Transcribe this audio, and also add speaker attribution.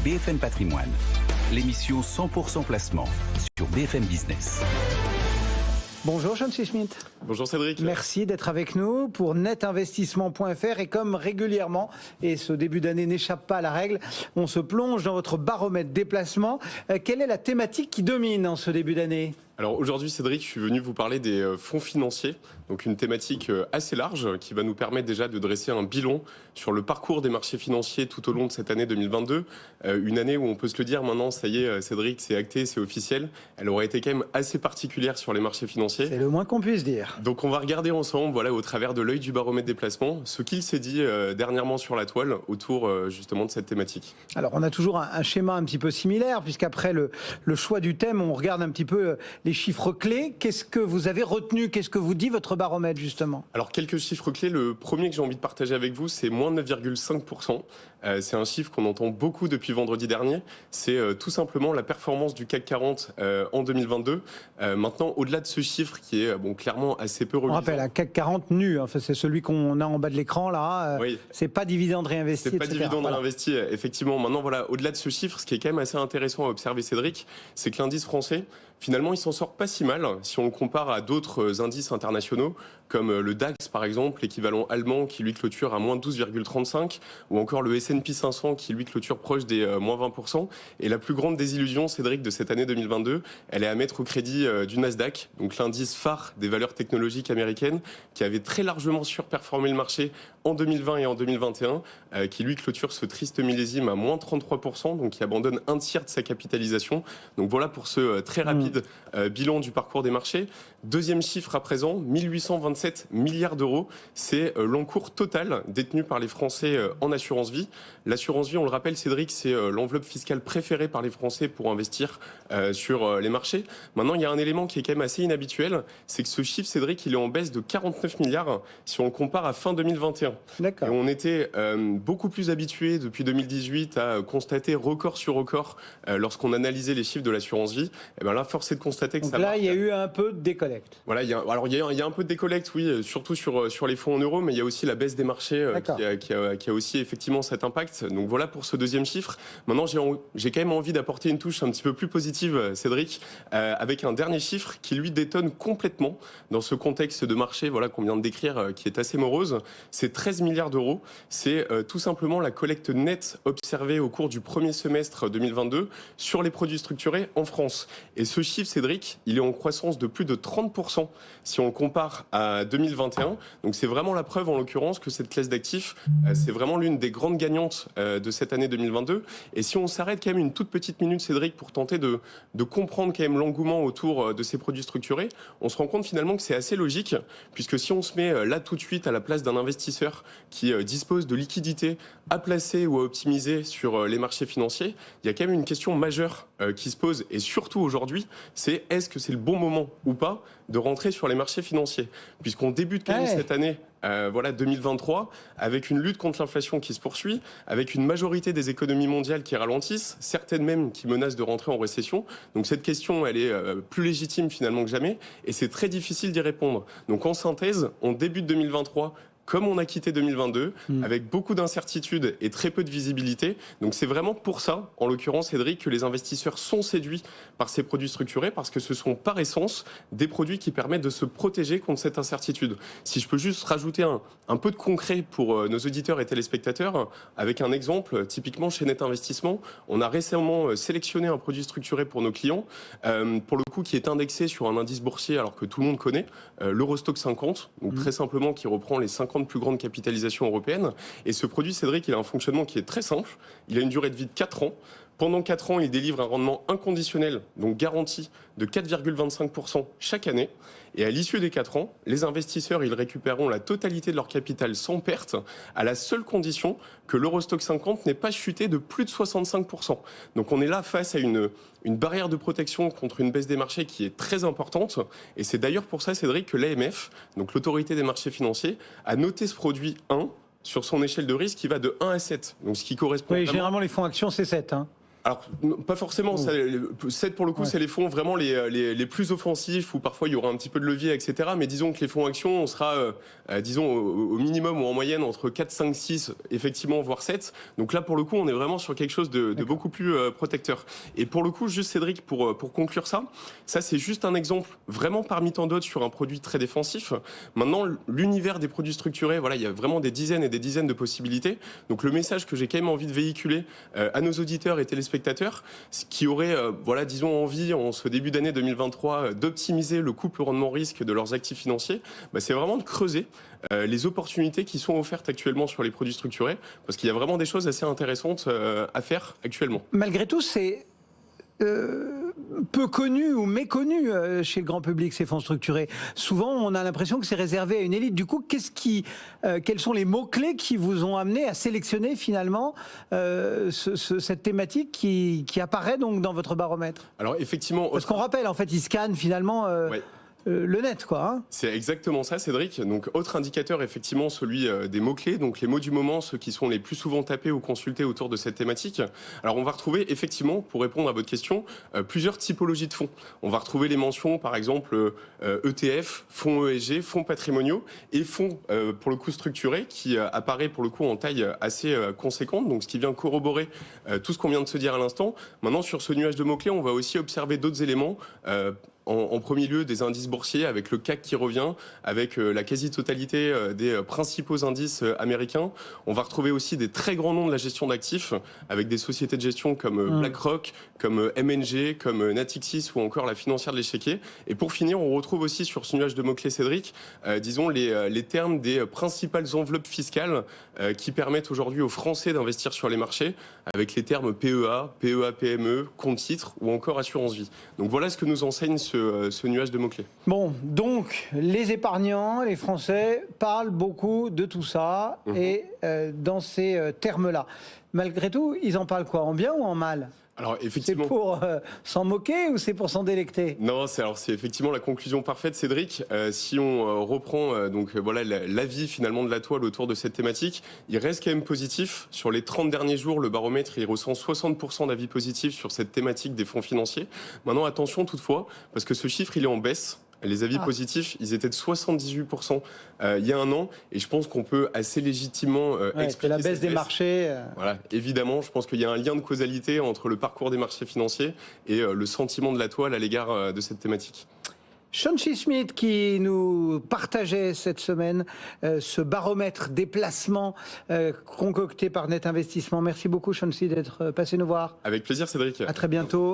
Speaker 1: BFM Patrimoine, l'émission 100% placement sur BFM Business.
Speaker 2: Bonjour Jean-Michel Schmitt.
Speaker 3: Bonjour Cédric.
Speaker 2: Merci d'être avec nous pour netinvestissement.fr et comme régulièrement, et ce début d'année n'échappe pas à la règle, on se plonge dans votre baromètre déplacement. Quelle est la thématique qui domine en ce début d'année ?
Speaker 3: Alors aujourd'hui Cédric, je suis venu vous parler des fonds financiers, donc une thématique assez large qui va nous permettre déjà de dresser un bilan sur le parcours des marchés financiers tout au long de cette année 2022. Une année où on peut se le dire maintenant, ça y est Cédric, c'est acté, c'est officiel. Elle aurait été quand même assez particulière sur les marchés financiers.
Speaker 2: C'est le moins qu'on puisse dire.
Speaker 3: Donc on va regarder ensemble, voilà, au travers de l'œil du baromètre des placements, ce qu'il s'est dit dernièrement sur la toile autour justement de cette thématique.
Speaker 2: Alors on a toujours un schéma un petit peu similaire, puisqu'après le choix du thème, on regarde un petit peu les chiffres clés. Qu'est-ce que vous avez retenu ? Qu'est-ce que vous dit votre baromètre justement ?
Speaker 3: Alors quelques chiffres clés. Le premier que j'ai envie de partager avec vous, c'est moins 9,5%. C'est un chiffre qu'on entend beaucoup depuis vendredi dernier. C'est tout simplement la performance du CAC 40 en 2022. Maintenant, au-delà de ce chiffre qui est clairement assez peu reluisant.
Speaker 2: On rappelle, un CAC 40 nu, enfin, c'est celui qu'on a en bas de l'écran là.
Speaker 3: Oui.
Speaker 2: C'est pas dividende réinvesti,
Speaker 3: c'est pas
Speaker 2: etc.
Speaker 3: dividende réinvesti, effectivement. Maintenant, voilà, au-delà de ce chiffre, ce qui est quand même assez intéressant à observer, Cédric, c'est que l'indice français, finalement, il s'en sort pas si mal si on le compare à d'autres indices internationaux, comme le DAX par exemple, l'équivalent allemand qui lui clôture à moins 12,35, ou encore le S&P 500 qui lui clôture proche des moins 20%. Et la plus grande désillusion, Cédric, de cette année 2022, elle est à mettre au crédit du Nasdaq, donc l'indice phare des valeurs technologiques américaines, qui avait très largement surperformé le marché en 2020 et en 2021, qui lui clôture ce triste millésime à moins 33%, donc qui abandonne un tiers de sa capitalisation. Donc voilà pour ce très rapide bilan du parcours des marchés. Deuxième chiffre à présent, 1827 milliards d'euros, c'est l'encours total détenu par les Français en assurance vie. L'assurance vie, on le rappelle Cédric, c'est l'enveloppe fiscale préférée par les Français pour investir sur les marchés. Maintenant, il y a un élément qui est quand même assez inhabituel, c'est que ce chiffre, Cédric, il est en baisse de 49 milliards si on le compare à fin 2021.
Speaker 2: D'accord.
Speaker 3: Et on était beaucoup plus habitué depuis 2018 à constater record sur record lorsqu'on analysait les chiffres de l'assurance vie. Et bien là, force est de constater que
Speaker 2: donc
Speaker 3: ça
Speaker 2: là,
Speaker 3: marche.
Speaker 2: il y a eu un peu de décollecte.
Speaker 3: Voilà, il y a un peu de décollecte, oui, surtout sur les fonds en euros, mais il y a aussi la baisse des marchés qui a aussi effectivement cet impact. Donc voilà pour ce deuxième chiffre. Maintenant, j'ai quand même envie d'apporter une touche un petit peu plus positive, Cédric, avec un dernier chiffre qui lui détonne complètement dans ce contexte de marché qu'on vient de décrire, qui est assez morose. C'est 13 milliards d'euros. C'est tout simplement la collecte nette observée au cours du premier semestre 2022 sur les produits structurés en France. Et ce chiffre, Cédric, il est en croissance de plus de 30% si on le compare à 2021. Donc c'est vraiment la preuve en l'occurrence que cette classe d'actifs, c'est vraiment l'une des grandes gagnantes de cette année 2022. Et si on s'arrête quand même une toute petite minute, Cédric, pour tenter de comprendre quand même l'engouement autour de ces produits structurés, on se rend compte finalement que c'est assez logique, puisque si on se met là tout de suite à la place d'un investisseur qui dispose de liquidités à placer ou à optimiser sur les marchés financiers, il y a quand même une question majeure qui se pose, et surtout aujourd'hui, c'est est-ce que c'est le bon moment ou pas de rentrer sur les marchés financiers, puisqu'on débute quand même cette année 2023 avec une lutte contre l'inflation qui se poursuit, avec une majorité des économies mondiales qui ralentissent, certaines même qui menacent de rentrer en récession. Donc cette question, elle est plus légitime finalement que jamais, et c'est très difficile d'y répondre. Donc en synthèse, on débute 2023 comme on a quitté 2022, avec beaucoup d'incertitudes et très peu de visibilité. Donc c'est vraiment pour ça, en l'occurrence Cédric, que les investisseurs sont séduits par ces produits structurés, parce que ce sont par essence des produits qui permettent de se protéger contre cette incertitude. Si je peux juste rajouter un peu de concret pour nos auditeurs et téléspectateurs, avec un exemple, typiquement chez Net Investissement, on a récemment sélectionné un produit structuré pour nos clients, pour le coup qui est indexé sur un indice boursier alors que tout le monde connaît, l'Eurostoxx 50, donc très simplement qui reprend les 50 plus grandes capitalisations européennes. Et ce produit, Cédric, il a un fonctionnement qui est très simple. Il a une durée de vie de 4 ans. Pendant 4 ans, il délivre un rendement inconditionnel, donc garanti, de 4,25% chaque année. Et à l'issue des 4 ans, les investisseurs, ils récupéreront la totalité de leur capital sans perte, à la seule condition que l'Eurostoxx 50 n'ait pas chuté de plus de 65%. Donc on est là face à une barrière de protection contre une baisse des marchés qui est très importante. Et c'est d'ailleurs pour ça, Cédric, que l'AMF, donc l'autorité des marchés financiers, a noté ce produit 1 sur son échelle de risque qui va de 1 à 7. Donc ce qui correspond
Speaker 2: généralement les fonds actions, c'est 7.
Speaker 3: Alors, pas forcément. 7 pour le coup, c'est les fonds vraiment les plus offensifs où parfois il y aura un petit peu de levier, etc. Mais disons que les fonds actions, on sera, disons, au minimum ou en moyenne entre 4, 5, 6, effectivement, voire 7. Donc là, pour le coup, on est vraiment sur quelque chose de beaucoup plus protecteur. Et pour le coup, juste Cédric, pour conclure ça c'est juste un exemple vraiment parmi tant d'autres sur un produit très défensif. Maintenant, l'univers des produits structurés, voilà, il y a vraiment des dizaines et des dizaines de possibilités. Donc le message que j'ai quand même envie de véhiculer à nos auditeurs et téléspectateurs, qui auraient, disons, envie en ce début d'année 2023 d'optimiser le couple rendement-risque de leurs actifs financiers, c'est vraiment de creuser les opportunités qui sont offertes actuellement sur les produits structurés, parce qu'il y a vraiment des choses assez intéressantes à faire actuellement.
Speaker 2: Malgré tout, c'est peu connu ou méconnu chez le grand public, ces fonds structurés. Souvent, on a l'impression que c'est réservé à une élite. Du coup, quels sont les mots-clés qui vous ont amené à sélectionner finalement cette thématique qui apparaît donc dans votre baromètre?
Speaker 3: Alors effectivement...
Speaker 2: Parce qu'on rappelle, en fait, ils scannent finalement... le net, quoi. Hein.
Speaker 3: C'est exactement ça, Cédric. Donc, autre indicateur, effectivement, celui des mots-clés. Donc, les mots du moment, ceux qui sont les plus souvent tapés ou consultés autour de cette thématique. Alors, on va retrouver, effectivement, pour répondre à votre question, plusieurs typologies de fonds. On va retrouver les mentions, par exemple, ETF, fonds ESG, fonds patrimoniaux et fonds, pour le coup, structurés, qui apparaît, pour le coup, en taille assez conséquente. Donc, ce qui vient corroborer tout ce qu'on vient de se dire à l'instant. Maintenant, sur ce nuage de mots-clés, on va aussi observer d'autres éléments. En premier lieu, des indices boursiers avec le CAC qui revient, avec la quasi-totalité des principaux indices américains. On va retrouver aussi des très grands noms de la gestion d'actifs, avec des sociétés de gestion comme BlackRock, comme M&G, comme Natixis ou encore la financière de l'échiquier. Et pour finir, on retrouve aussi sur ce nuage de mots-clés, Cédric, disons les termes des principales enveloppes fiscales qui permettent aujourd'hui aux Français d'investir sur les marchés, avec les termes PEA, PEA-PME, compte-titres ou encore assurance-vie. Donc voilà ce que nous enseigne ce nuage de mots-clés.
Speaker 2: Bon, donc les épargnants, les Français parlent beaucoup de tout ça et dans ces termes-là. Malgré tout, ils en parlent quoi? En bien ou en mal?
Speaker 3: Alors, effectivement...
Speaker 2: C'est pour s'en moquer ou c'est pour s'en délecter?
Speaker 3: Non, c'est effectivement la conclusion parfaite, Cédric. Si on reprend l'avis finalement de la toile autour de cette thématique, il reste quand même positif. Sur les 30 derniers jours, le baromètre il ressent 60% d'avis positifs sur cette thématique des fonds financiers. Maintenant, attention toutefois, parce que ce chiffre il est en baisse. Les avis positifs, ils étaient de 78% il y a un an. Et je pense qu'on peut assez légitimement expliquer
Speaker 2: la baisse des marchés.
Speaker 3: Voilà, évidemment, je pense qu'il y a un lien de causalité entre le parcours des marchés financiers et le sentiment de la toile à l'égard de cette thématique.
Speaker 2: Chauncey Smith qui nous partageait cette semaine ce baromètre des placements concocté par Net Investissement. Merci beaucoup Chauncey d'être passé nous voir.
Speaker 3: Avec plaisir Cédric.
Speaker 2: À très bientôt.